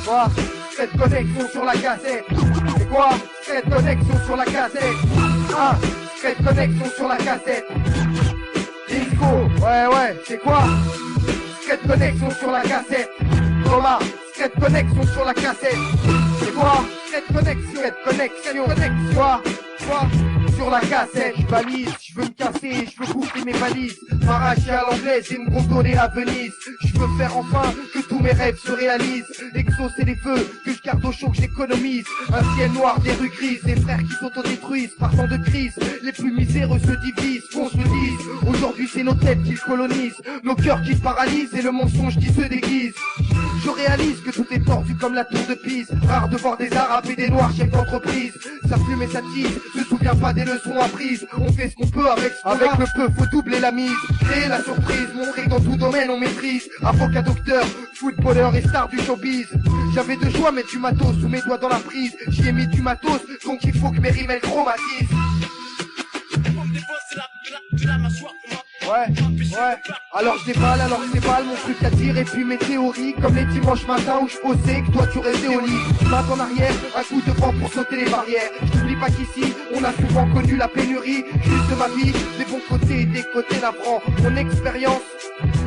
Quoi? Cette connexion sur la cassette. C'est quoi? Cette connexion sur la cassette. Ah, cette connexion sur la cassette. Disco, ouais, c'est quoi? Cette connexion sur la cassette. Thomas, cette connexion sur la cassette. C'est quoi? Cette connexion, quoi? Sur la cassette, je balise, je veux me casser, je veux bouffer mes valises, m'arracher à l'anglaise et me contourner à Venise. Je veux faire enfin que tous mes rêves se réalisent, exaucer les feux que je garde au chaud, que j'économise. Un ciel noir, des rues grises, des frères qui s'autodétruisent par temps de crise. Les plus miséreux se divisent, qu'on se le dise. Aujourd'hui c'est nos têtes qui colonisent, nos cœurs qui se paralysent et le mensonge qui se déguise. Je réalise que tout est tordu comme la tour de Pise. Rare de voir des arabes et des noirs chefs d'entreprise. Ça fume et ça tease, se souvient pas des leçons apprises. On fait ce qu'on peut avec le peu, faut doubler la mise. Créer la surprise, montrer que dans tout domaine on maîtrise. Avocat, docteur, footballeur et star du showbiz. J'avais deux choix, mettre du matos sous mes doigts dans la prise. J'y ai mis du matos, donc il faut que mes rimes elles traumatisent. Ouais, alors je déballe mon truc à dire. Et puis mes théories, comme les dimanches matins où je posais, que toi tu restais au lit. Main en arrière, un coup de vent pour sauter les barrières. Je t'oublie pas qu'ici, on a souvent connu la pénurie. Juste de ma vie, des bons côtés et des côtés navrants. Mon expérience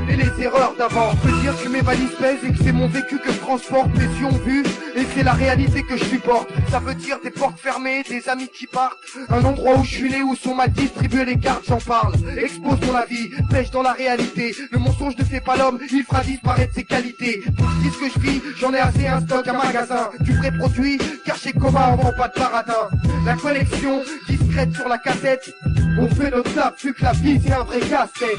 et les erreurs d'avant. Je peux dire que mes valises pèsent et que c'est mon vécu que je transporte. Mes yeux ont vu et c'est la réalité que je supporte. Ça veut dire des portes fermées, des amis qui partent. Un endroit où je suis né, où sont mal distribuées les cartes, j'en parle. Expose ton avis, pêche dans la réalité. Le mensonge ne fait pas l'homme, il fera disparaître ses qualités. Pour ce que je vis, j'en ai assez un stock à magasin. Du vrai produit, car chez Coma on vend pas de baratin. La connexion, discrète sur la cassette. On fait notre taf, vu que la vie c'est un vrai casse-tête.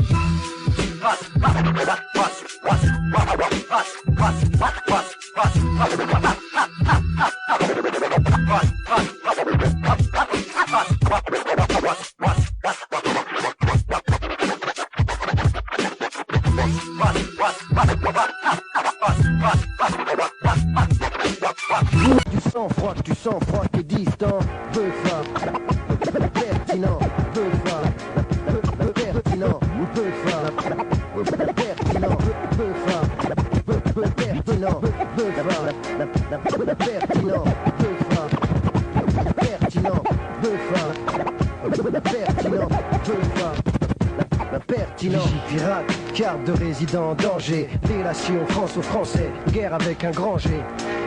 Tu sens froid, t'es distant, peu fin, pertinent, peu fin, pertinent, peu fin, pertinent, peu fin, pertinent, peu fin, pertinent, peu fin, pertinent, peu fin, pertinent, peu fin. Pertinent, pirate, carte de résident en danger. Délation franco-français, guerre avec un grand G.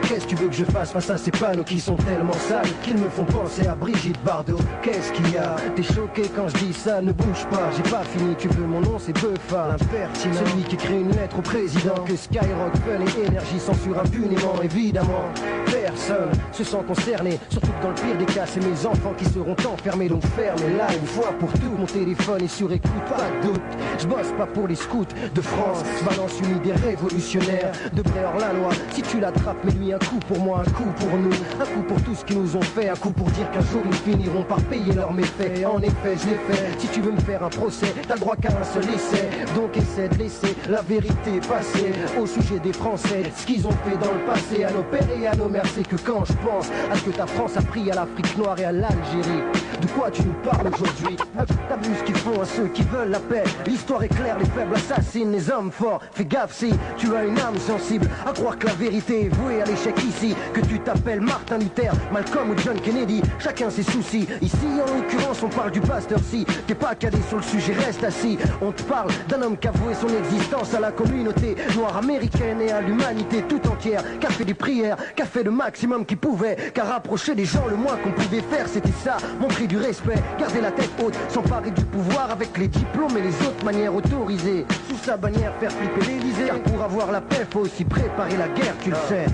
Qu'est-ce que tu veux que je fasse face à ces panneaux qui sont tellement sales qu'ils me font penser à Brigitte Bardot? Qu'est-ce qu'il y a? T'es choqué quand je dis ça, ne bouge pas. J'ai pas fini, tu veux mon nom, c'est Beufa. L'impertinent, celui qui écrit une lettre au président. Que Skyrock, Fun et Énergie censurent impunément, évidemment. Personne se sent concerné, surtout que dans le pire des cas, c'est mes enfants qui seront enfermés. Donc fermez-la une fois pour tout. Mon téléphone est sur écoute, pas de doute. Je bosse pas pour les scouts de France. Je balance une idée révolutionnaire de Bréor-la-Loi. Si tu l'attrapes, mets-lui un coup pour moi, un coup pour nous. Un coup pour tout ce qu'ils nous ont fait. Un coup pour dire qu'un jour ils finiront par payer leurs méfaits. En effet, je l'ai fait. Si tu veux me faire un procès, t'as le droit qu'à un seul essai. Donc essaie de laisser la vérité passer au sujet des Français. Ce qu'ils ont fait dans le passé à nos pères et à nos mères. C'est que quand je pense à ce que ta France a pris à l'Afrique noire et à l'Algérie, de quoi tu nous parles aujourd'hui? T'as vu ce qu'ils font à ceux qui veulent la paix? L'histoire est claire, les faibles assassinent les hommes forts. Fais gaffe si tu as une âme sensible à croire que la vérité est vouée à l'échec ici. Que tu t'appelles Martin Luther, Malcolm ou John Kennedy, chacun ses soucis. Ici en l'occurrence on parle du pasteur si t'es pas calé sur le sujet, reste assis. On te parle d'un homme qui a voué son existence à la communauté noire américaine et à l'humanité tout entière. Qui a fait des prières, qui a fait le maximum qu'il pouvait, qui a rapproché les gens. Le moins qu'on pouvait faire c'était ça, montrer du respect, garder la tête haute, s'emparer du pouvoir avec les diplômes et les autres manières autorisées. Sous sa bannière faire flipper l'Élysée. Car pour avoir la paix faut aussi préparer la guerre, tu le sais.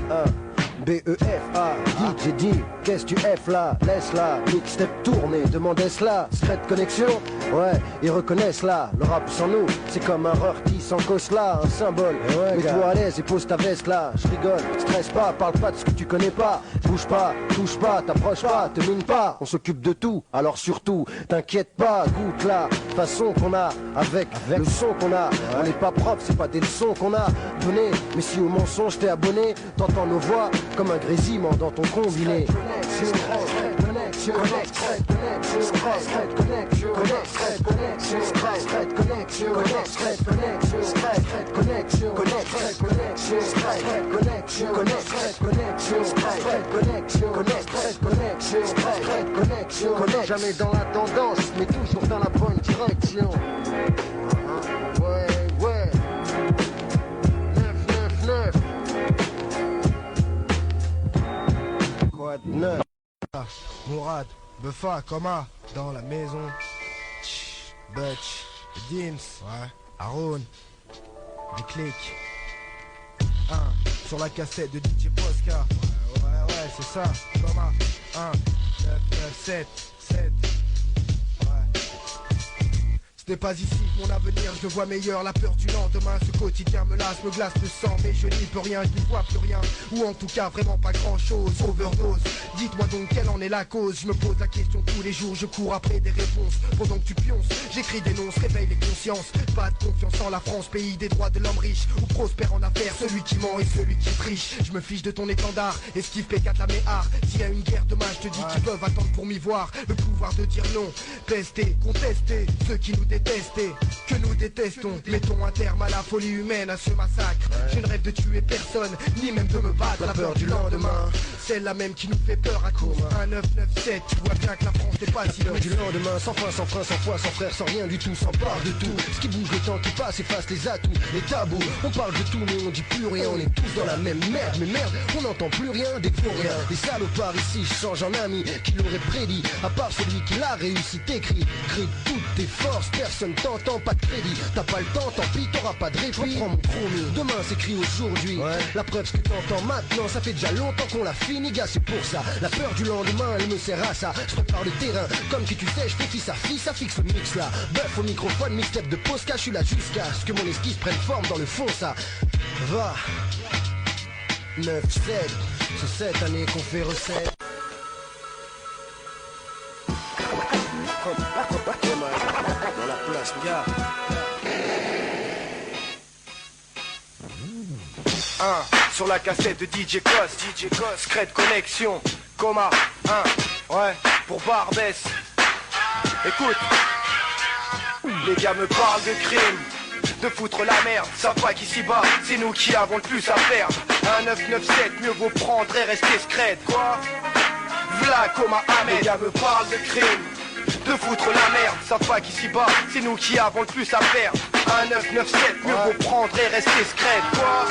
B-E-F-A, dit, j'ai dit, qu'est-ce que tu F là, laisse-la, mixtape tourner, demandez cela, secret connexion, ouais, ils reconnaissent là, le rap sans nous, c'est comme un rorty sans cause là, un symbole, ouais, mets-toi à l'aise et pose ta veste là, je rigole, stresse pas, parle pas de ce que tu connais pas, bouge pas, touche pas, t'approche pas, te mine pas, on s'occupe de tout, alors surtout, t'inquiète pas, goûte la façon qu'on a, avec le son qu'on a, on n'est pas propre, c'est pas des leçons qu'on a donné, mais si au mensonge t'es abonné, t'entends nos voix, comme un grésillement dans ton combiné. Connexion, connexion, connexion, connexion, connexion, connection, Secret connection, Secret connection, Secret connection, Secret connection, Secret connection, Secret connection, Secret connection, Secret connection, jamais dans la tendance, mais toujours dans la bonne direction. Ouais, ouais. 999. Quoi de neuf? Mourad, Buffa, Coma, dans la maison. Butch, Dims, ouais, Aaron, des clics. Sur la cassette de DJ Posca. Ouais, c'est ça, Coma. 1, 9, 9, 7, 7. Ce n'est pas ici que mon avenir, je le vois meilleur. La peur du lendemain, ce quotidien me lasse, me glace le sang. Mais je n'y peux rien, je n'y vois plus rien. Ou en tout cas vraiment pas grand chose. Overdose, dites-moi donc quelle en est la cause. Je me pose la question tous les jours, je cours après des réponses. Pendant que tu pionces, j'écris des noms, réveille les consciences. Pas de confiance en la France, pays des droits de l'homme riche. Où prospère en affaires celui qui ment et celui qui triche. Je me fiche de ton étendard, esquive P4 la méhard. S'il y a une guerre demain, je te dis qu'ils peuvent attendre pour m'y voir. Le pouvoir de dire non, pester, contester ceux qui nous détester, que nous détestons. Mettons un terme à la folie humaine, à ce massacre. Je ne rêve de tuer personne, ni même de me battre. La peur du lendemain, celle-là même qui nous fait peur à cause. 1, 9, 9, 7, tu vois bien que la France n'est pas si loin du lendemain, sans fin, sans frein, sans foi, sans frère, sans rien du tout, sans part de tout. Ce qui bouge, le temps qui passe, efface les atouts, les tabous. On parle de tout mais on dit plus rien, on est tous dans la même merde. Mais merde, on n'entend plus rien, des faux rien. Les salopards ici, je change en ami, qui l'aurait prédit. À part celui qui l'a réussi, t'écris, crée toutes tes forces. Personne t'entend, pas de crédit. T'as pas le temps, tant pis, t'auras pas de répit. Reprends mon promis, demain s'écrit aujourd'hui. La preuve, ce que t'entends maintenant, ça fait déjà longtemps qu'on l'a fini, gars, c'est pour ça. La peur du lendemain, elle me sert à ça. Je prépare le terrain, comme qui tu sais, je fais fils à fils, ça fixe le mix là. Bœuf au microphone, mixtape de Posca, je suis là jusqu'à ce que mon esquisse prenne forme dans le fond, ça va. 9, 7, c'est cette année qu'on fait recette. Dans la place, gars. 1, sur la cassette de DJ Cos, Secret Connection, Coma, 1, ouais, pour Barbès. Écoute, les gars me parlent de crime, de foutre la merde, savent pas qu'ici bas, c'est nous qui avons le plus à perdre. 1, 9, 9, 7, mieux vaut prendre et rester secret. Quoi? V'là Coma Ahmed, les gars me parlent de crime, de foutre la merde, savent pas qu'ici bas, c'est nous qui avons le plus à perdre. 1, 9, 9, 7, mieux vaut prendre et rester secret. Quoi?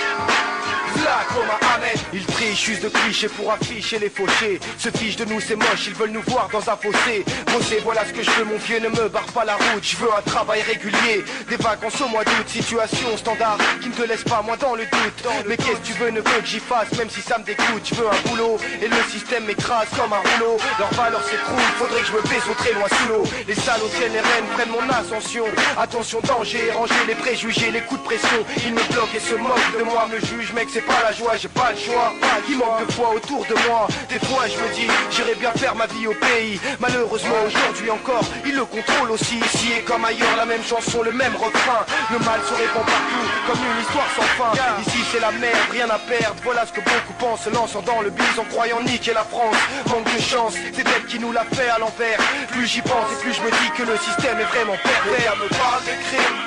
Là, Coma Ahmed, ils trichent, usent de clichés pour afficher les fauchés. Se fichent de nous, c'est moche, ils veulent nous voir dans un fossé. Bosser, voilà ce que je veux, mon vieux, ne me barre pas la route. Je veux un travail régulier, des vacances au mois d'août. Situation standard qui ne te laisse pas moins dans le doute. Mais qu'est-ce que tu veux, ne veux que j'y fasse, même si ça me dégoûte. Je veux un boulot et le système m'écrase comme un rouleau. Leur valeur s'écroule, faudrait que je me baisse au très loin sous l'eau. Les salauds tiennent les rênes, prennent mon ascension. Attention, danger, ranger les préjugés, les coups de pression. Ils me bloquent et se moquent de moi, me jugent, mec, c'est pas la joie, j'ai pas le choix. Il manque de foi autour de moi. Des fois je me dis, j'irais bien faire ma vie au pays. Malheureusement aujourd'hui encore, ils le contrôlent aussi. Ici et comme ailleurs, la même chanson, le même refrain. Le mal se répand partout, comme une histoire sans fin. Ici c'est la merde, rien à perdre. Voilà ce que beaucoup pensent, se lançant dans le bise en croyant niquer la France. Manque de chance, c'est elle qui nous l'a fait à l'envers. Plus j'y pense et plus je me dis que le système est vraiment pervers. Me parle de crime,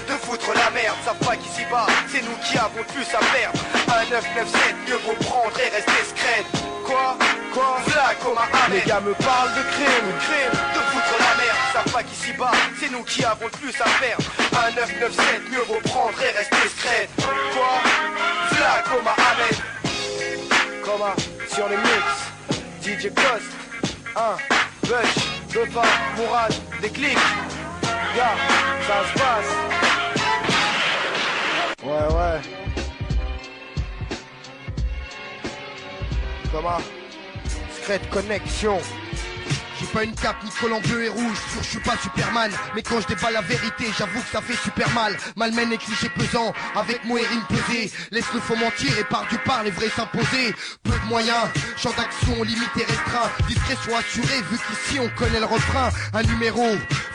de foutre la merde, savent pas qu'ici bas, c'est nous qui avons le plus à perdre. 1, 9, 9, 7, mieux vaut prendre et rester secret. Quoi? V'là Coma Ahmed, les gars me parlent de crime, de foutre la merde, savent pas qu'ici bas, c'est nous qui avons le plus à perdre. 1, 9, 9, 7, mieux vaut prendre et rester secret. Quoi? V'là Coma Ahmed, Coma sur les mix, DJ Cost, 1, Butch, Buffa, Mourad, des clics. Gars, ça se passe. Ouais. Comment? Secret Connection. J'ai pas une cape ni collant bleu et rouge, sûr je suis pas Superman. Mais quand je déballe la vérité, j'avoue que ça fait super mal. Malmène et clichés pesants, avec mots et rimes pesées. Laisse le faux mentir et par du par les vrais s'imposer. Peu de moyens, champ d'action limité restreint. Discrétion assurée vu qu'ici on connaît le refrain. Un numéro,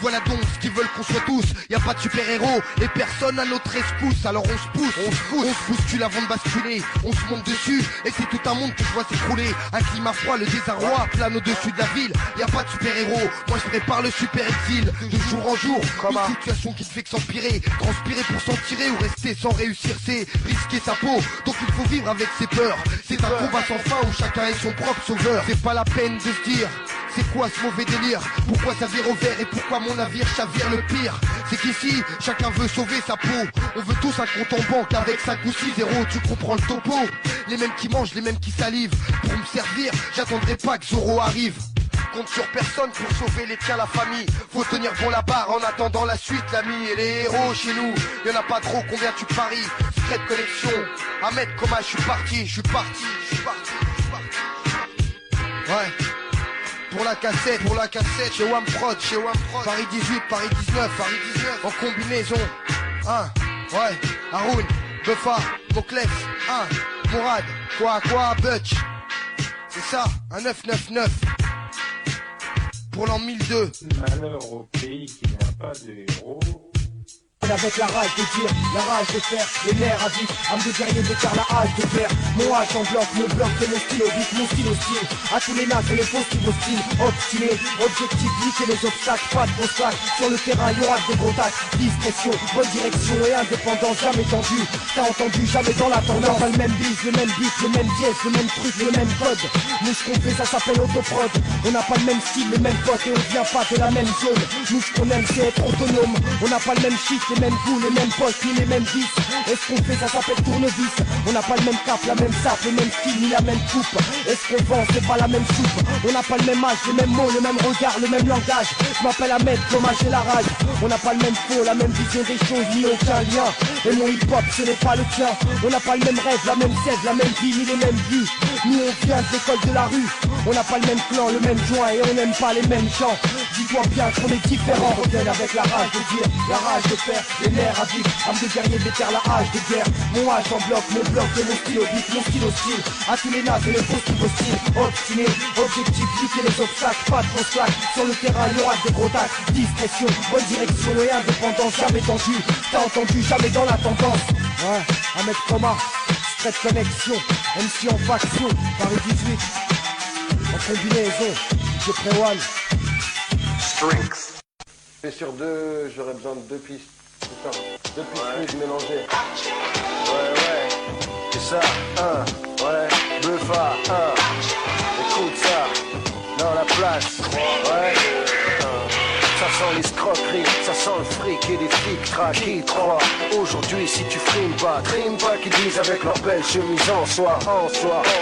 Voilà donc ce qu'ils veulent qu'on soit tous. Y a pas de super-héros et personne à notre rescousse. Alors on se pousse, on se bouscule avant de basculer. On se monte dessus et c'est tout un monde que je vois s'écrouler. Un climat froid, le désarroi plane au-dessus de la ville. Y a pas de super-héros, moi je prépare le super-exil. De jour en jour, une situation qui ne fait que s'empirer. Transpirer pour s'en tirer ou rester sans réussir, c'est risquer sa peau. Donc il faut vivre avec ses peurs. C'est un combat sans fin où chacun est son propre sauveur. C'est pas la peine de se dire c'est quoi ce mauvais délire? Pourquoi ça vire au vert et pourquoi mon navire chavire? Le pire, c'est qu'ici, chacun veut sauver sa peau. On veut tous un compte en banque avec 5 ou 6 zéros, tu comprends le topo. Les mêmes qui mangent, les mêmes qui salivent. Pour me servir, j'attendrai pas que Zoro arrive. Compte sur personne pour sauver les tiens, la famille. Faut tenir bon la barre en attendant la suite, l'ami. Et les héros chez nous, y'en a pas trop, combien tu paries? Secret connexion, Ahmed Koma, je suis parti. Ouais. Pour la cassette, chez Wamprod, Paris 18, Paris 19, en combinaison. Ouais, Haroun, Buffa, Mokles, Mourad, quoi, Butch. C'est ça, un 999. Pour l'an 1002. Malheur au pays qui n'a pas de héros. Avec la rage de dire, la rage de faire, les nerfs à vif, âme de guerrier déclare la hache de fer. Mon hache en bloc, mon bloc c'est mon style au beat, mon style hostile. À tous les nazes et les faux styles hostiles, obstiné, objectif, lisser les obstacles, pas de gros sacs. Sur le terrain, y'aura des gros tacs, discrétion, bonne direction et indépendance, jamais tendu. T'as entendu, jamais dans la tendance. Pas le même bise, le même beat, le même dièse, le même truc, le même code. Nous ce qu'on fait, ça s'appelle autoprod. On n'a pas le même style, les mêmes potes et on vient pas de la même zone. Nous ce qu'on aime, c'est être autonome. On n'a pas le même shit, les mêmes goûts, les mêmes postes, ni les mêmes vis. Et ce qu'on fait, ça s'appelle tournevis. On n'a pas le même cap, la même sape, le même style, ni la même coupe. Et ce qu'on vend, c'est pas la même soupe. On n'a pas le même âge, les mêmes mots, le même regard, le même langage. Je m'appelle Ahmed, Thomas, j'ai la rage. On n'a pas le même fond, la même vision des choses, ni aucun lien. Et mon hip-hop, ce n'est pas le tien. On n'a pas le même rêve, la même sève, la même vie, ni les mêmes vues. Nous, on vient de l'école de la rue. On n'a pas le même clan, le même joint, et on n'aime pas les mêmes gens. Dis-toi bien qu'on est différents. Reviens avec la rage de dire, la rage de faire, les nerfs à vif, âme de guerrier déterre la hache de guerre. Mon hache en bloc, mon bloc et mon stylo beat, mon style hostile. À tous les nazes et les faux styles hostiles. Obstiné, objectif, lutter les obstacles, pas de gros slack. Sur le terrain, il y aura des gros tacs. Discrétion, bonne direction et indépendance, jamais tendu. T'as entendu, jamais dans la tendance. Ouais, Ahmed Koma, Secret Connexion, MC en faction, Paris 18. En combinaison, DJ Prewan. Strength. Et sur deux, j'aurais besoin de deux pistes. Putain, deux pistes mélangées. Ouais, c'est ça, ouais, Buffa, écoute ça, dans la place, ouais, ça sent l'escroquerie, ça sent le fric et des flics traqués, 3. Aujourd'hui, si tu frimes pas, qui disent avec leur belle chemise en soie,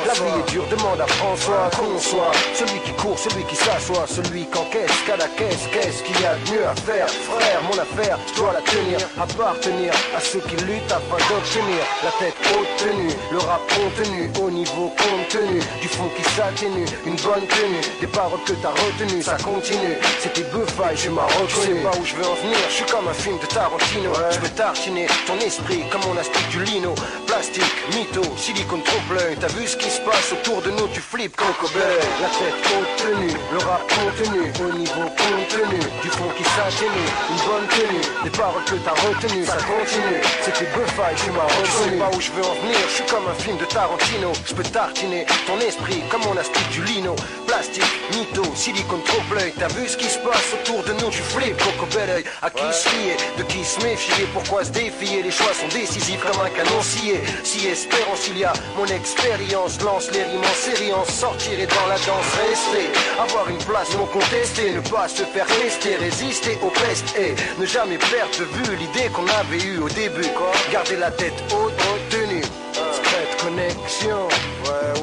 la vie est dure, demande à François, qu'on soit celui qui court, celui qui s'assoit, celui qu'encaisse, qu'à la caisse, qu'est-ce qu'il y a de mieux à faire, frère, mon affaire, je dois la tenir, appartenir à ceux qui luttent afin d'obtenir la tête haute tenue, le rap contenu, au niveau contenu, du fond qui s'atténue, une bonne tenue, des paroles que t'as retenues, ça continue, c'était Buffa et je m'en reconnu. Je sais pas où je veux en venir, je suis comme un film de Tarantino, je peux tartiner ton esprit comme on astique du lino, plastique, mytho, silicone trompe-l'œil, t'as vu ce qui se passe autour de nous, tu flippes comme cobaye, la tête haute tenue, le rap contenu, au niveau contenu, du fond qui s'atténue, une bonne tenue, des paroles que t'as retenues, ça continue, c'était Buffa et je m'en reconnu. Je sais pas où je veux en venir, je suis comme un film de Tarantino, je peux tartiner ton esprit comme on astique du lino, plastique, mytho, silicone trompe-l'œil, t'as vu ce qui se passe autour de nous, tu flippes coco bel oeil. À qui se fier, de qui se méfier, pourquoi se défier, les choix sont décisifs comme un canon scié. Si espérance il y a, mon expérience lance les rimes en série, en sortir et dans la danse rester, avoir une place non contestée, ne pas se faire tester, résister aux pestes et ne jamais perdre de vue l'idée qu'on avait eue au début, garder la tête haute, tenue, Secret Connexion,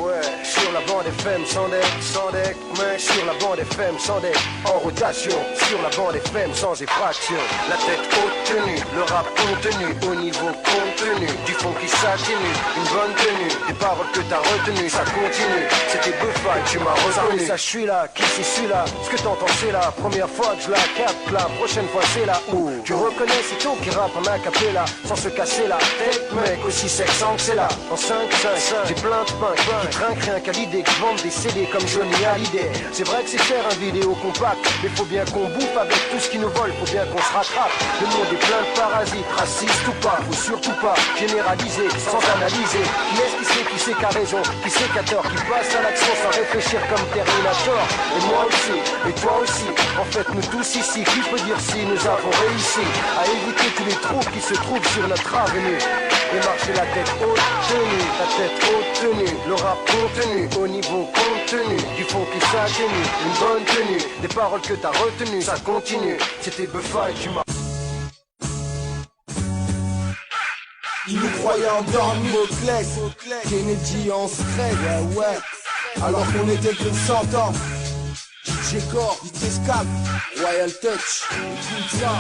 ouais, sur la bande FM sans deck, mais sur la bande FM sans deck, en rotation, sur la bande FM sans effraction, la tête haute tenue, le rap contenu, au niveau contenu, du fond qui s'atténue, une bonne tenue, des paroles que t'as retenues, ça continue, c'était Buffa, tu m'as reconnu, ça je suis là, qui c'est celui-là, ce que t'entends c'est la première fois que je la capte, la prochaine fois c'est là où tu reconnais c'est tout qui rappe en acapella, sans se casser la tête, mec, aussi sexant que c'est là, en 5-5, j'ai plein de pain, qui trinque rien qu'à l'idée l'idée que je vende des CD comme Johnny Hallyday. C'est vrai que c'est cher un vidéo compact, mais faut bien qu'on bouffe avec tout ce qui nous vole, faut bien qu'on se rattrape. Le monde est plein de parasites, racistes ou pas, faut surtout pas généraliser sans analyser. Qui est-ce qui sait qu'a raison, qui sait qu'a tort, qui passe à l'action sans réfléchir comme Terminator. Et moi aussi, et toi aussi, en fait nous tous ici, qui peut dire si nous avons réussi à éviter tous les trous qui se trouvent sur notre avenue. Et marcher la tête haute tenue, la tête haute tenue, le rap contenu, au niveau contenu, du fond qui s'atténue, une bonne tenue, des paroles que t'as retenues, ça continue, c'était Buffa et tu m'as... Ils nous croyaient endormis au clash, Kennedy en secret, ouais. Alors qu'on était que 100 ans. DJ Core, DJ Scalp, Royal Touch, écoute ça.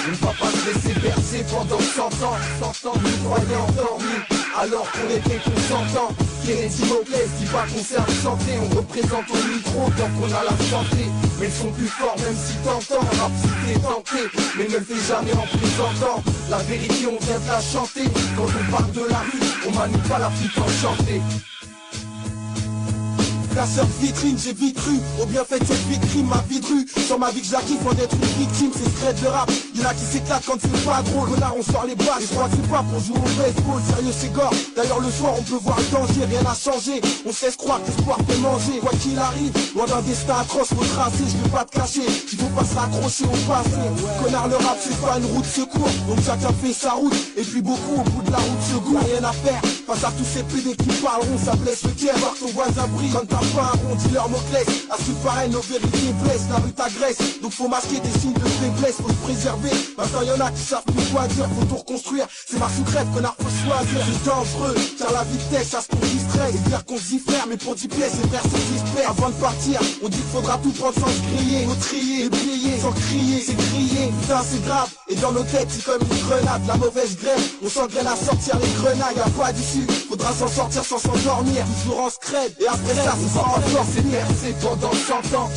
On ne va pas se laisser bercer pendant 100 ans, 100 ans nous croyaient endormis, alors qu'on était consentants. Kennedy Moclès dit pas qu'on sert de santé, on représente au micro tant qu'on a la santé. Mais ils sont plus forts même si t'entends, rap si t'es tenté, mais ne le fais jamais en présentant. La vérité on vient de la chanter, quand on parle de la rue, on manie pas la flûte enchantée. Casseur de vitrine, j'ai vite cru au bienfait de cette vie de crime, ma vie de rue. Sur ma vie que j'acquive, faut d'être une victime, c'est secret de rap. Y'en a qui s'éclatent quand c'est pas drôle. Connard, on sort les boîtes, je crois que c'est pas pour jouer au baseball. Sérieux, c'est gore. D'ailleurs, le soir, on peut voir le danger, rien n'a changé. On se laisse croire que l'espoir fait manger. Quoi qu'il arrive, loin d'un destin atroce, faut tracer. Je vais pas te cacher, il faut pas se raccrocher au passé. Connard, le rap, c'est pas une route de secours. Donc chacun fait sa route, et puis beaucoup au bout de la route se goût. Rien à faire, face à tous ces PD qui parleront, ça blesse le cœur. Voir ton voisin brille, quand t'as pas un rond, dis-leur mot clés. À ce pareil, nos vérités blessent, la rue t'agresse. Donc faut masquer des signes de faiblesse, faut se préserver. Maintenant y'en a qui savent plus quoi dire, faut tout reconstruire. C'est marche ou crève, connard, faut choisir. C'est dangereux, car la vitesse, ça se qu'on distrait. Et dire qu'on s'y frère, mais pour 10 pièces, c'est frère, c'est discret. Avant de partir, on dit qu'il faudra tout prendre sans se griller. Faut trier, plier, sans crier, c'est crier. Putain, c'est grave, et dans nos têtes, c'est comme une grenade. La mauvaise grève, on s'engraine à sortir les grenades. Y'a pas d'issue, faudra s'en sortir sans s'endormir. Toujours en scred, et après ça, c'est pas encore. C'est percé pendant 100 ans,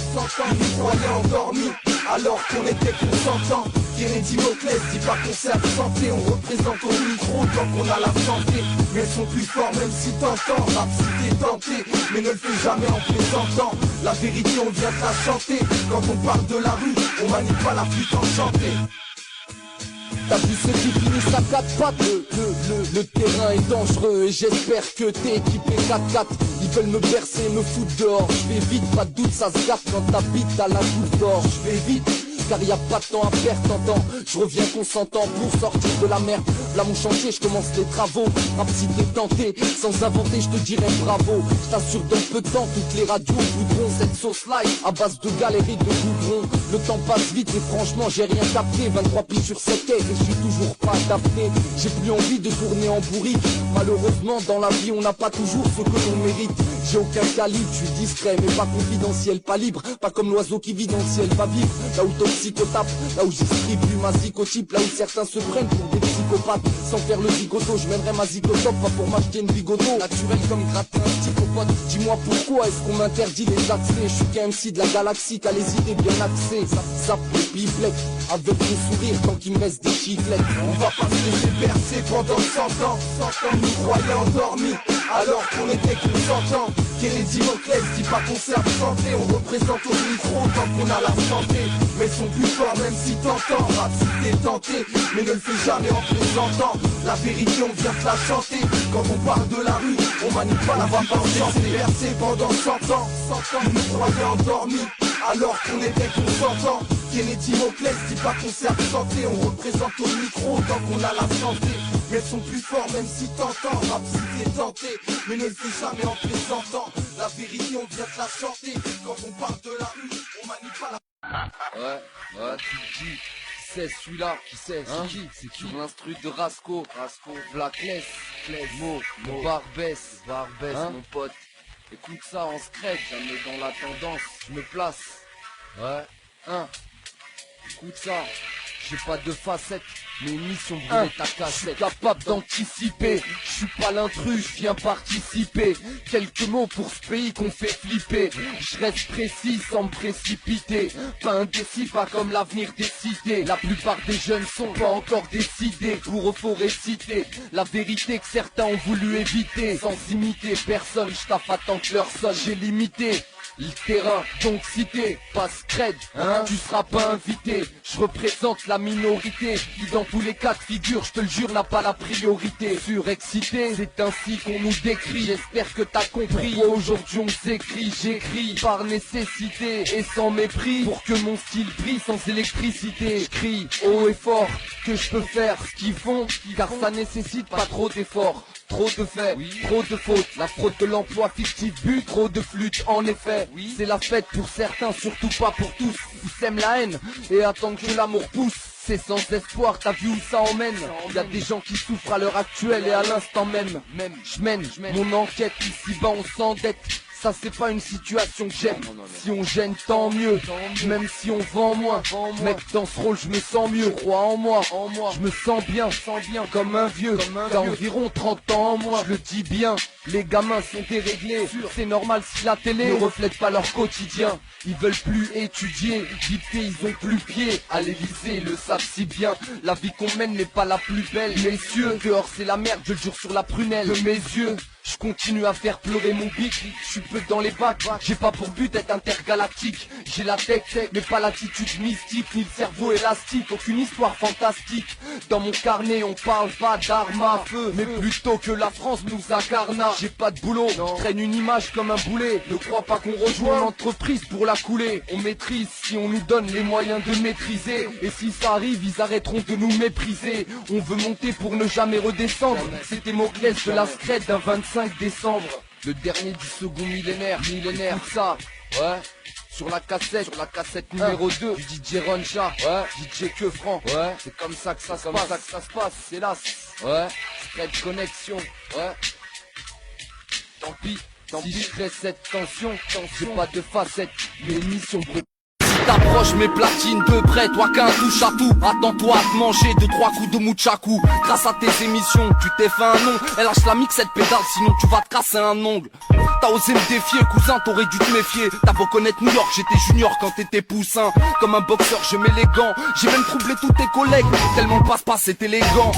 ils nous croyaient endormis, alors qu'on était consentants. Kennedy Moclès dit pas qu'on sert de santé, on représente au micro tant qu'on a la santé. Mais elles sont plus forts même si t'entends, rap si t'es tenté, mais ne le fais jamais en plaisantant. La vérité on vient de la chanter, quand on parle de la rue, on manie pas la flûte enchantée. T'as vu ceux qui finissent à 4 pattes, le terrain est dangereux et j'espère que t'es équipé 4x4. Ils veulent me bercer, me foutre dehors. Je vais vite, pas de doute, ça se gâte quand t'habites à la goutte d'or. Je vais vite, car y a pas de temps à perdre, t'entends. Je reviens consentant pour sortir de la merde. Là mon chantier, je commence les travaux. Rap si t'es tenté, sans inventer, je te dirais bravo. Je t'assure dans peu de temps, toutes les radios voudront cette sauce live à base de galeries de goudron. Le temps passe vite et franchement j'ai rien capté. 23 pieds sur 7 quais et je suis toujours pas adapté. J'ai plus envie de tourner en bourrique. Malheureusement dans la vie on n'a pas toujours ce que l'on mérite. J'ai aucun calibre, je suis discret mais pas confidentiel, pas libre. Pas comme l'oiseau qui vit dans le ciel, va vivre là où ton psychotape, là où j'distribue ma zicotype, là où certains se prennent pour des psychopathes. Sans faire le zigoto, je mènerai ma zigotop, pas pour m'acheter une bigoto. Naturel comme gratter un psychopathe. Dis-moi pourquoi est-ce qu'on m'interdit les accès. Je suis qu'un MC de la galaxie, qu'à les idées bien axées. Ça zappe le piflec, avec mon sourire tant qu'il me reste des chiflettes. On va pas se laisser bercer pendant 100 ans, nous croyaient endormis, alors qu'on était consentants. Kennedy Moclès dit pas qu'on sert de santé, on représente au micro tant qu'on a la santé. Mais ils sont plus forts même si t'entends, rap si t'es tenté, mais ne le fais jamais en plaisantant. La vérité on vient te la chanter, quand on parle de la rue, on manie pas la voix consciente. C'est bercé pendant 100 ans, nous croyaient endormis, alors qu'on était consentants. Kennedy Moclès dit pas qu'on sert de santé, on représente au micro tant qu'on a la santé. Mais ils sont plus forts même si t'entends, rap si t'es tenté, mais ne le fais jamais en plaisantant. La vérité on vient te la chanter, quand on parle de la rue, on manie pas la... Ouais, tu dis, c'est celui-là, qui c'est, hein? C'est qui? Sur l'instru de Rasco, Blackless, Mo, Barbès, hein? Mon pote. Écoute ça en scred, jamais dans la tendance, je me place. Ouais, hein? Écoute ça. J'ai pas de facettes, mais une mission brûler ta cassette. Je suis capable d'anticiper, je suis pas l'intrus, je viens participer. Quelques mots pour ce pays qu'on fait flipper. Je reste précis sans me précipiter. Pas indécis, pas comme l'avenir décidé. La plupart des jeunes sont pas encore décidés. Pour eux faut réciter la vérité que certains ont voulu éviter. Sans imiter personne, je taffe à tant que leur sonne. J'ai limité le terrain, donc cité, pas scred, hein, tu seras pas invité. Je représente la minorité qui dans tous les cas de figure, je te le jure, n'a pas la priorité. Surexcité, c'est ainsi qu'on nous décrit. J'espère que t'as compris. Aujourd'hui on s'écrit, j'écris par nécessité et sans mépris, pour que mon style brille sans électricité. Je crie haut et fort que je peux faire ce qu'ils font, car ça nécessite pas trop d'efforts. Trop de faits, trop de fautes, la fraude de l'emploi fictif but, trop de flûtes en effet. C'est la fête pour certains, surtout pas pour tous. Ils sèment la haine et attendent que l'amour pousse. C'est sans espoir, t'as vu où ça emmène. Y'a des gens qui souffrent à l'heure actuelle et à l'instant même. Je mène mon enquête, ici-bas on s'endette. Ça c'est pas une situation que j'aime. Si on gêne tant mieux, même si on vend moins. Mec dans ce rôle je me sens mieux. Crois en moi, je me sens bien comme un vieux. T'as environ 30 ans en moi, je le dis bien. Les gamins sont déréglés, c'est normal si la télé ne reflète pas leur quotidien. Ils veulent plus étudier, vite fait ils ont plus pied. À l'Élysée ils le savent si bien. La vie qu'on mène n'est pas la plus belle. Messieurs, dehors c'est la merde, je le jure sur la prunelle de mes yeux. Je continue à faire pleurer mon bic, je suis peu dans les bacs, j'ai pas pour but d'être intergalactique. J'ai la tech, mais pas l'attitude mystique, ni le cerveau élastique, aucune histoire fantastique. Dans mon carnet on parle pas d'armes à feu, mais plutôt que la France nous incarna. J'ai pas de boulot, je traîne une image comme un boulet. Ne crois pas qu'on rejoint l'entreprise pour la couler. On maîtrise si on nous donne les moyens de maîtriser. Et si ça arrive ils arrêteront de nous mépriser. On veut monter pour ne jamais redescendre. C'était Moclès de la scred d'un 25 décembre, le dernier du second millénaire, tout ça, ouais, sur la cassette numéro 2 du DJ Roncha, ouais, DJ Que Franc, ouais, c'est comme ça que ça se passe, c'est là, ouais, Scred Connexion, ouais, tant pis, si je crée cette tension, j'ai pas de facette, mais mission t'approches mes platines de près, toi qu'un touche à tout. Attends-toi à te manger 2-3 coups de mouchakou. Grâce à tes émissions, tu t'es fait un nom. Elle lâche la mixette pédale, sinon tu vas te casser un ongle. T'as osé me défier, cousin, t'aurais dû te méfier. T'as beau connaître New York, j'étais junior quand t'étais poussin. Comme un boxeur, je mets les gants. J'ai même troublé tous tes collègues, tellement le passe-passe est élégant.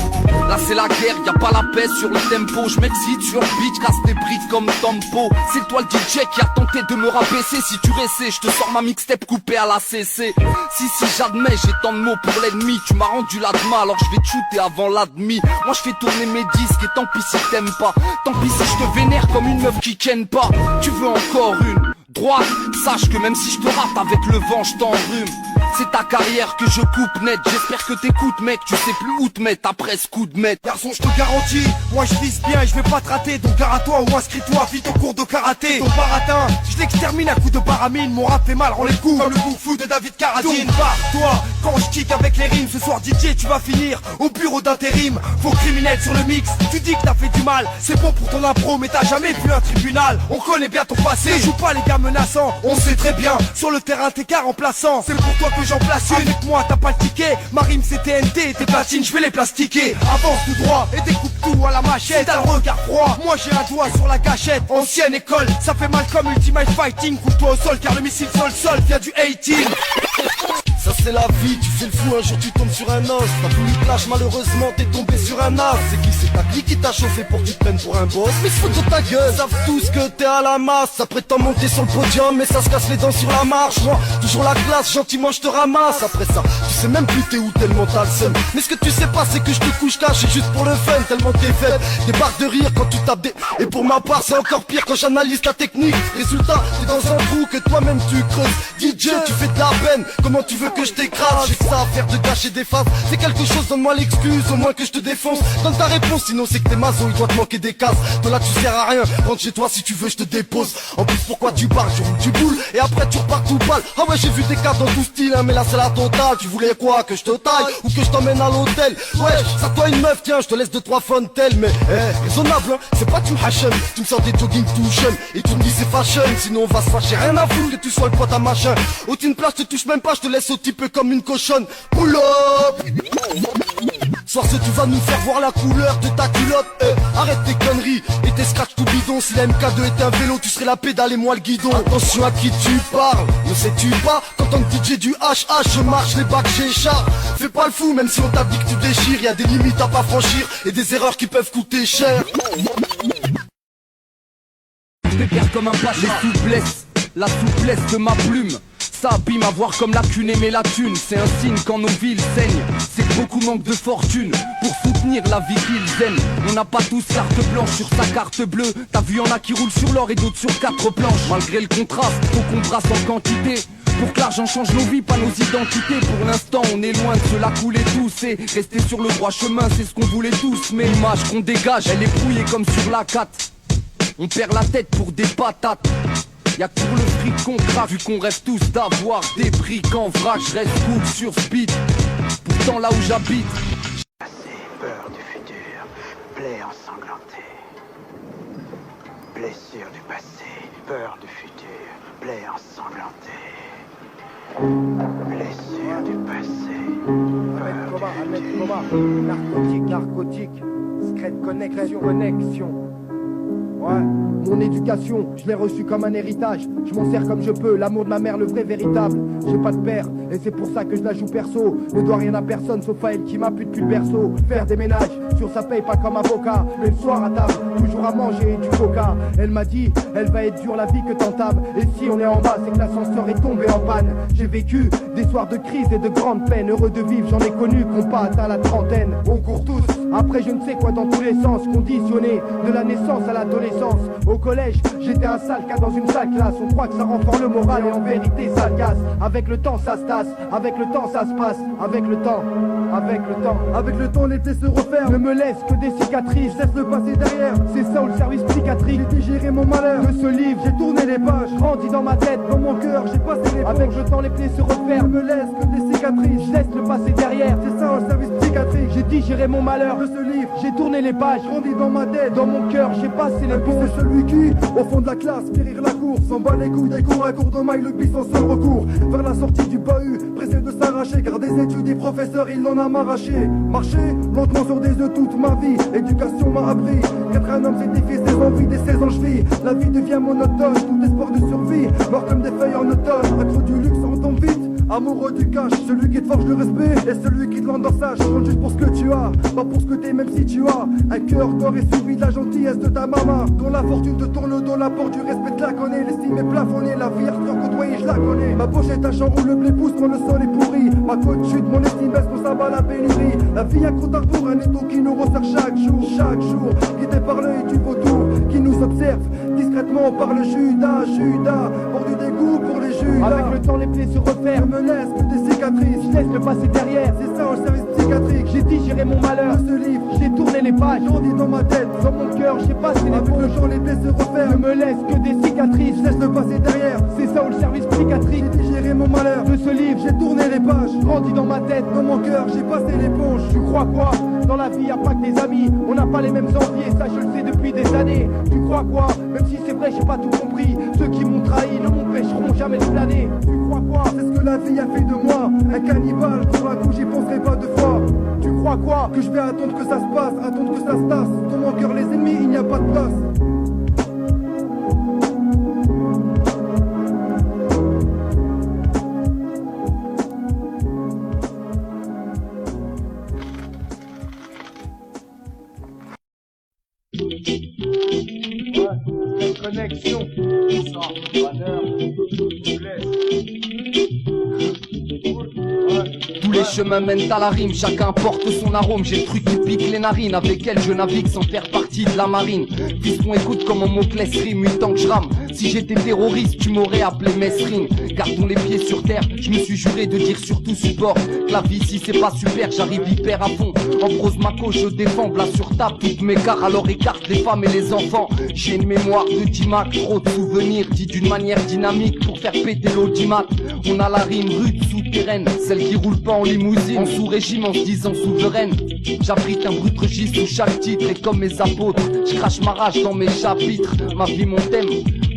Là c'est la guerre, y a pas la paix sur le tempo. Je m'excite sur beat, casse tes brides comme Tompo. C'est toi le DJ qui a tenté de me rabaisser. Si tu restais, je te sors ma mixtape coupée à la CC. Si j'admets, j'ai tant de mots pour l'ennemi. Tu m'as rendu l'adma, alors je vais te shooter avant l'admis. Moi je fais tourner mes disques et tant pis si t'aimes pas. Tant pis si je te vénère comme une meuf qui ken pas. Tu veux encore une droite? Sache que même si je te rate avec le vent, je t'enrhume. C'est ta carrière que je coupe net. J'espère que t'écoutes mec, tu sais plus où te mettre après ce coup de maître. Garçon, je te garantis, moi je vise bien et je vais pas te rater. Donc gare à toi ou inscris-toi vite au cours de karaté. Ton baratin, je l'extermine à coups de baramine. Mon rap fait mal, rend les coups comme le coup fou de David Carradine. Donc barre-toi, quand je kick avec les rimes. Ce soir DJ tu vas finir au bureau d'intérim. Faux criminel sur le mix, tu dis que t'as fait du mal. C'est bon pour ton impro mais t'as jamais vu un tribunal. On connaît bien ton passé, ne joue pas les gars menaçants. On sait très bien, sur le terrain t'es qu'un remplaçant. C'est pour toi que j'en place une. Avec moi t'as pas le ticket, ma rime c'est TNT. Tes platines je vais les plastiquer. Avance tout droit et découpe tout à la machette. Si t'as le regard froid, moi j'ai un doigt sur la gâchette. Ancienne école, ça fait mal comme Ultimate Fighting. Coupe-toi au sol car le missile sol vient du 18. Ça c'est la vie, tu fais le fou, un jour tu tombes sur un os. T'as voulu clash, malheureusement t'es tombé sur un as. C'est qui, c'est ta clique qui t'a chauffé pour que tu te prennes pour un boss. Mais se foutent de ta gueule, ils savent tous que t'es à la masse. Ça prétend monter sur le podium mais ça se casse les dents sur la marche. Moi, toujours la classe, gentiment je te ramasse. Après ça, tu sais même plus t'es où tellement t'as le seum. Mais ce que tu sais pas c'est que je te couche caché juste pour le fun. Tellement t'es faible, des barres de rire quand tu tapes des... Et pour ma part c'est encore pire quand j'analyse ta technique. Résultat, t'es dans un trou que toi-même tu creuses. DJ, tu fais de la peine, comment tu veux que je t'écrase? J'ai que ça à faire de gâcher des faces. C'est quelque chose, donne-moi l'excuse, au moins que je te défonce. Donne ta réponse, sinon c'est que t'es maso, il doit te manquer des cases. Toi là tu sers à rien, rentre chez toi si tu veux je te dépose. En plus pourquoi tu parles, tu roules du boule et après tu repars tout pâle. Ah ouais j'ai vu des cas dans tout style hein, mais là c'est la totale. Tu voulais quoi, que je te taille ou que je t'emmène à l'hôtel? Ouais, ça toi une meuf, tiens je te laisse 2-3 fontaines. Mais raisonnable hein, c'est pas tu me hachem. Tu me sors des jogging tout jeune et tu me dis c'est fashion. Sinon on va se fâcher, rien à foutre que tu sois le pote à machin. Au une place te touche même pas, je te laisse au type équipé comme une cochonne. Pull up. Soir ce tu vas nous faire voir la couleur de ta culotte. Arrête tes conneries et tes scratchs tout bidon. Si la MK2 était un vélo, tu serais la pédale et moi le guidon. Attention à qui tu parles, ne sais-tu pas qu'en tant que DJ du HH, je marche les bacs chez Char. Fais pas le fou même si on t'a dit que tu déchires. Y'a des limites à pas franchir et des erreurs qui peuvent coûter cher. Pépère comme un pacha. Les souplesses, la souplesse de ma plume. Ça abîme à voir comme la cune aimait la thune. C'est un signe quand nos villes saignent. C'est que beaucoup manquent de fortune pour soutenir la vie qu'ils aiment. On n'a pas tous carte blanche sur sa carte bleue. T'as vu, y'en a qui roulent sur l'or et d'autres sur 4 planches. Malgré le contraste, faut qu'on brasse en quantité pour que l'argent change nos vies, pas nos identités. Pour l'instant on est loin de se la couler tous. Et rester sur le droit chemin, c'est ce qu'on voulait tous. Mais l'image qu'on dégage, elle est brouillée comme sur la 4. On perd la tête pour des patates. Y'a que pour le fric qu'on craque. Vu qu'on rêve tous d'avoir des briques en vrac, je reste cool sur speed. Pourtant là où j'habite, peur du futur, plaie ensanglantée. Blessure du passé, peur du futur, plaie ensanglantée. Blessure du passé, peur du futur. Narcotique, secrète connexion. Ouais, mon éducation, je l'ai reçue comme un héritage. Je m'en sers comme je peux, l'amour de ma mère, le vrai véritable. J'ai pas de père, et c'est pour ça que je la joue perso. Ne dois rien à personne sauf à elle qui m'a pu depuis le berceau. Faire des ménages, sur sa paye pas comme avocat. Mais le soir à table, toujours à manger du coca. Elle m'a dit, elle va être dure la vie que t'entames. Et si on est en bas, c'est que l'ascenseur est tombé en panne. J'ai vécu des soirs de crise et de grande peine. Heureux de vivre, j'en ai connu qu'on pas atteint la trentaine. On court tous, après je ne sais quoi dans tous les sens. Conditionné de la naissance à l'adolescence. Au collège, j'étais un sale cas dans une sale classe. On croit que ça renforce le moral et en vérité ça casse. Avec le temps ça se tasse, avec le temps ça se passe. Avec le temps les plaies se referment. Ne me laisse que des cicatrices, laisse le passé derrière. C'est ça ou le service psychiatrique. J'ai digéré mon malheur de ce livre, j'ai tourné les pages. Grandi dans ma tête, dans mon cœur, j'ai passé les Avec le temps les plaies se referment. Ne me laisse que des cicatrices, je laisse le passé derrière. C'est ça ou le service psychiatrique. J'ai digéré mon malheur de ce livre, j'ai tourné les pages. Grandi dans ma tête, dans mon cœur, j'ai passé les c'est celui qui, au fond de la classe, fait rire la cour. S'en bat les couilles des cours à court de maille, le bis en seul recours. Vers la sortie du bahut, pressé de s'arracher. Car des études des professeurs, il en a m'arraché. Marcher, lentement sur des œufs toute ma vie. Éducation m'a appris qu'être un homme c'est défier ses envies. Des 16 ans je vis, la vie devient monotone. Tout espoir de survie, mort comme des feuilles en automne. Accro du luxe en tombe vite. Amoureux du cash, celui qui te forge le respect et celui qui te l'endossage. Compte juste pour ce que tu as, pas pour ce que t'es, même si tu as un cœur d'or et suivi de la gentillesse de ta maman. Dont la fortune te tourne le dos, la porte du respect te la connaît. L'estime est plafonnée, la vie Arthur côtoyée, je la connais. Ma poche est un champ où le blé pousse quand le sol est pourri. Ma côte chute, mon estime baisse quand ça bat la pénurie. La vie a trop tard pour un étau qui nous resserre chaque jour. Guidé par l'œil du vautour qui nous observe discrètement par le Judas, pour du dégoût pour les Judas. Avec le temps les plaies se referment. Laisse que des cicatrices, je laisse le passé derrière. C'est ça, le service psychiatrique. J'ai digéré mon malheur de ce livre, j'ai tourné les pages. Grandi dans ma tête, dans mon cœur, j'ai passé les Avec le temps, les plaies se referment. Ne me laisse que des cicatrices, je laisse le passé derrière. C'est ça, le service psychiatrique. J'ai digéré mon malheur de ce livre, j'ai tourné les pages. Grandi dans ma tête, dans mon cœur, j'ai passé l'éponge. Tu crois quoi? Dans la vie, y'a pas que des amis. On n'a pas les mêmes envies et ça, je le sais depuis des années. Tu crois quoi? Même si c'est vrai, j'ai pas tout compris. Ceux qui m'ont trahi ne m'empêcheront jamais de planer. Tu crois quoi? C'est ce que la vie a fait de moi, un cannibale, pour un coup j'y penserai pas deux fois. Tu crois quoi? Que je vais attendre que ça se passe, attendre que ça se tasse. Dans mon cœur les ennemis, il n'y a pas de place. Connexion, bonheur, tous les chemins mènent à la rime, chacun porte son arôme. J'ai le truc qui pique les narines, avec elle je navigue sans faire partie de la marine. Piston écoute comme un mot-clé rime, 8 ans que je rame. Si j'étais terroriste, tu m'aurais appelé Mesrine. Gardons les pieds sur terre, je me suis juré de dire surtout support. La vie si c'est pas super, j'arrive hyper à fond. En prose maco, je défends, blas sur table, toutes mes cartes, alors écarte les femmes et les enfants. J'ai une mémoire de Dimac, trop de souvenirs, dit d'une manière dynamique pour faire péter l'audimat. On a la rime rude, souterraine, celle qui roule pas en limousine, en sous-régime en se disant souveraine. J'abrite un brut registre sous chaque titre et comme mes apôtres, je crache ma rage dans mes chapitres. Ma vie, mon thème,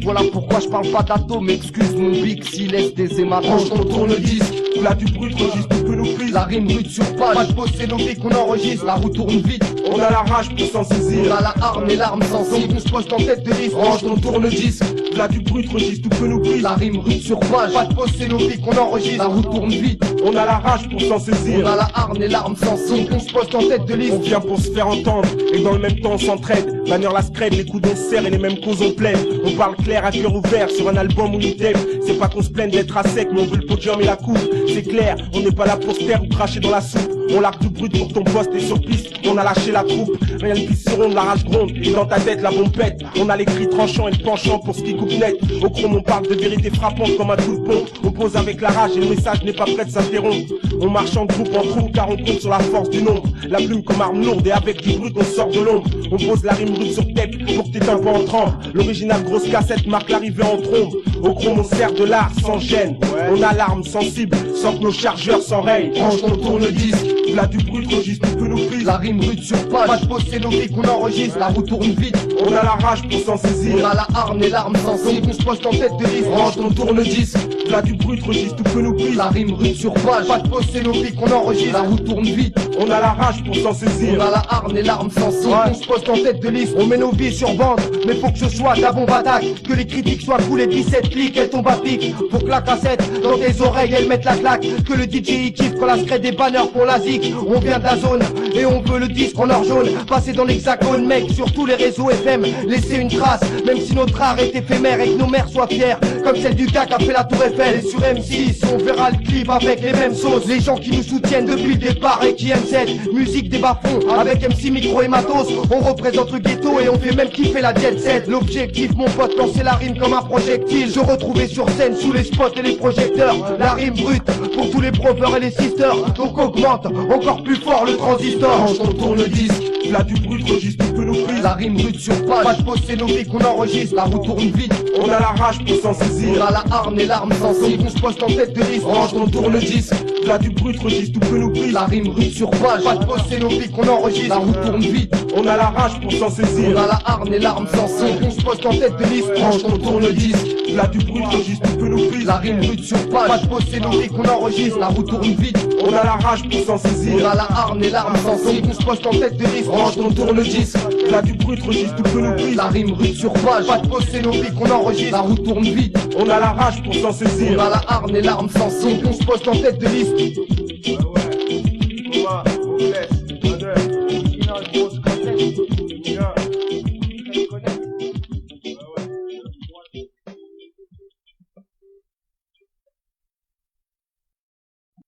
voilà pourquoi je parle pas d'atomes. Excuse mon big s'il laisse des hématomes. Quand on tourne le disque, Là du brut, registre tout peu nous prise. La rime rude sur page, pas de pause scénographique qu'on enregistre. La roue tourne vite, On a la rage pour s'en saisir. on a la arme et l'arme sensible. On se poste en tête de liste, range ton tourne-disque. Là du brut, registre tout peu nous prise. La rime rude sur page, pas de pause scénographique qu'on enregistre. La roue tourne vite, On a la rage pour s'en on saisir. a la arme et l'arme sensible. On se poste en tête de liste. On vient pour se faire entendre et dans le même temps on s'entraide. Bannir la scred, les coups on serre et les mêmes causes on plaide. On parle clair à cœur ouvert sur un album ou une tape. C'est pas qu'on se plaine d'être à sec, mais on veut le podium et la coupe. C'est clair, on n'est pas là pour se taire ou cracher dans la soupe. On largue du brut pour ton poste et sur piste, on a lâché la troupe. Rien ne pisse sur on, la rage gronde et dans ta tête la bombe pète. On a les cris tranchants et le penchant pour ce qui coupe net. Au chrome on parle de vérité frappante comme un coup de pont. On pose avec la rage et le message n'est pas prêt de s'interrompre. On marche en groupe en trou car on compte sur la force du nombre. La plume comme arme lourde et avec du brut on sort de l'ombre. On pose la rime rude sur tête pour que tes tympans en tremblent. L'original grosse cassette marque l'arrivée en trombe. Au chrome on sert de l'art sans gêne. On a l'arme sensible sans que nos chargeurs s'enrayent. Range ton tourne-disque, Là du brut, registre tout peu nous prise. la rime rude sur page, pas de pause scénographique qu'on enregistre. La roue tourne vite, On a la rage pour s'en on saisir. a la arme et l'arme sensible. On se poste en tête de liste, range ton tourne-disque. Là du brut, registre tout peu nous prise. La rime rude sur page, pas de pause scénographique qu'on enregistre. La roue tourne vite, On a la rage pour s'en on saisir. a la arme et l'arme sensible. On se poste en tête de liste, on met nos vies sur bande. Mais faut que ce soit de la bombe attaque, que les critiques soient cool et 17 clics, elles tombent à pic. Faut que la cassette dans tes oreilles, elle mette la claque. Que le DJ il kiffe quand la scred des banners pour la zik. On vient de la zone et on veut le disque en or jaune. Passer dans l'hexagone, mec, sur tous les réseaux FM. Laisser une trace, même si notre art est éphémère et que nos mères soient fières. Comme celle du gars qui a fait la tour Eiffel. Et sur M6, on verra le clip avec les mêmes sauces. Les gens qui nous soutiennent depuis le départ et qui aiment cette musique des bas-fonds. Avec MC Micro et Matos, on représente le ghetto et on fait même kiffer la jet set. L'objectif, mon pote, lancer la rime comme un projectile. Se retrouver sur scène sous les spots et les projecteurs. La rime brute pour tous les brothers et les sisters. Donc augmente encore plus fort le transistor. Range ton tourne-disque, Là du brut, registre tout peu nous prise. la rime rude sur page, pas de pause scénographique qu'on enregistre. La roue tourne vite, On a la rage pour s'en on saisir. a la arme et l'arme sensible. On se poste en tête de liste, range ton tourne-disque. Là du brut, registre tout peu nous prise. La rime rude sur page, pas de pause scénographique qu'on enregistre. La roue tourne vite, On a la rage pour s'en on saisir. a la arme et l'arme sensible. On se poste en tête de liste, range ton tourne-disque. Là du brut, registre tout peu nous prise. La rime rude sur page, pas de pause scénographique qu'on enregistre. La roue tourne vite, On a la rage pour s'en on saisir. a la arme et l'arme sensible. On se poste en tête de liste, range ton tourne-disque. Là du brut, registre tout peu nous prise. La rime rude sur page, pas de pause scénographique qu'on enregistre. La roue tourne vite, On a la rage pour s'en on saisir. a la arme et l'arme sensible. On se poste en tête de liste.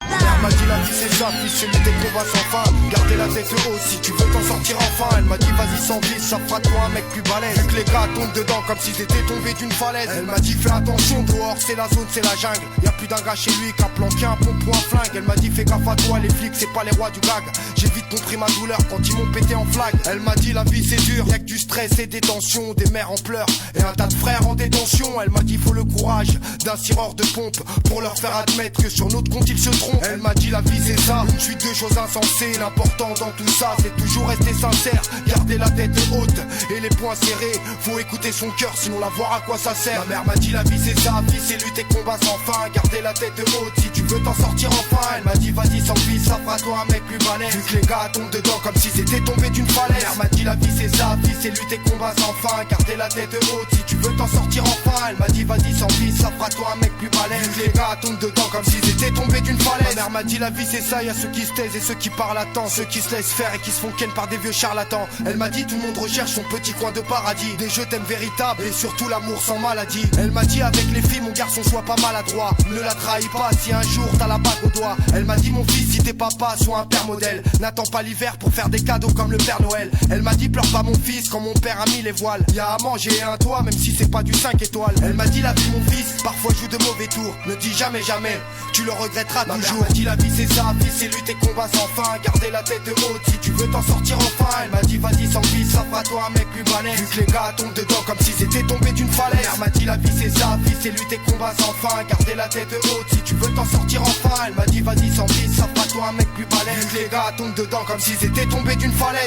Elle m'a dit la vie c'est ça, puis c'est lutter qu'on va sans fin. Garder la tête haute si tu veux t'en sortir enfin. Elle m'a dit vas-y sans vis, ça fera de toi un mec plus balèze. Vu que les gars tombent dedans comme s'ils étaient tombés d'une falaise. Elle m'a dit fais attention, dehors c'est la zone, c'est la jungle. Y'a plus d'un gars chez lui qu'à planquer un pompe ou un flingue. Elle m'a dit fais gaffe à toi, les flics c'est pas les rois du gag. J'ai vite compris ma douleur quand ils m'ont pété en flag. Elle m'a dit la vie c'est dur, y'a que du stress et des tensions, des mères en pleurs et un tas de frères en détention. Elle m'a dit faut le courage d'un tireur de pompe pour leur faire admettre que sur notre compte ils se trompent. Elle m'a dit la vie c'est ça, une suite de choses insensées. L'important dans tout ça c'est toujours rester sincère. Garder la tête haute et les poings serrés. Faut écouter son cœur sinon la voir à quoi ça sert. Ma mère m'a dit la vie c'est ça, vie c'est lutter combat sans fin. Garder la tête haute si tu veux t'en sortir enfin. Elle m'a dit vas-y sans vie, ça fera toi un mec plus balèze. Vu que les gars tombent dedans comme s'ils étaient tombés d'une falaise. Ma mère m'a dit la vie c'est ça, vie c'est lutter combat sans fin. Garder la tête haute si tu veux t'en sortir enfin. Elle m'a dit vas-y sans vie, ça fera toi un mec plus balèze. Vu que les gars tombent dedans comme s'ils étaient tombés d'une falaise. Ma mère m'a dit la vie c'est ça, y'a ceux qui se taisent et ceux qui parlent à temps. Ceux qui se laissent faire et qui se font ken par des vieux charlatans. Elle m'a dit tout le monde recherche son petit coin de paradis. Des jeux thèmes véritables et surtout l'amour sans maladie. Elle m'a dit avec les filles mon garçon sois pas maladroit. Ne la trahis pas si un jour t'as la bague au doigt. Elle m'a dit mon fils si t'es papa sois un père modèle. N'attends pas l'hiver pour faire des cadeaux comme le Père Noël. Elle m'a dit pleure pas mon fils quand mon père a mis les voiles. Y'a à manger et un toit même si c'est pas du 5 étoiles. Elle m'a dit la vie mon fils parfois joue de mauvais tours. Ne dis jamais jamais, tu le regretteras toujours. Elle m'a dit la vie c'est ça, vie c'est lutter combat sans fin. Garder la tête haute si tu veux t'en sortir enfin. Elle m'a dit vas-y sans vie, ça fera toi un mec plus balèze. Vu que les gars tombent dedans comme s'ils étaient tombés d'une falaise. Elle m'a dit la vie c'est ça, vie c'est lutter combat sans fin. Garder la tête haute si tu veux t'en sortir enfin. Elle m'a dit vas-y sans vie, ça fera toi un mec plus balèze. Vu que les gars tombent dedans comme s'ils étaient tombés d'une falaise.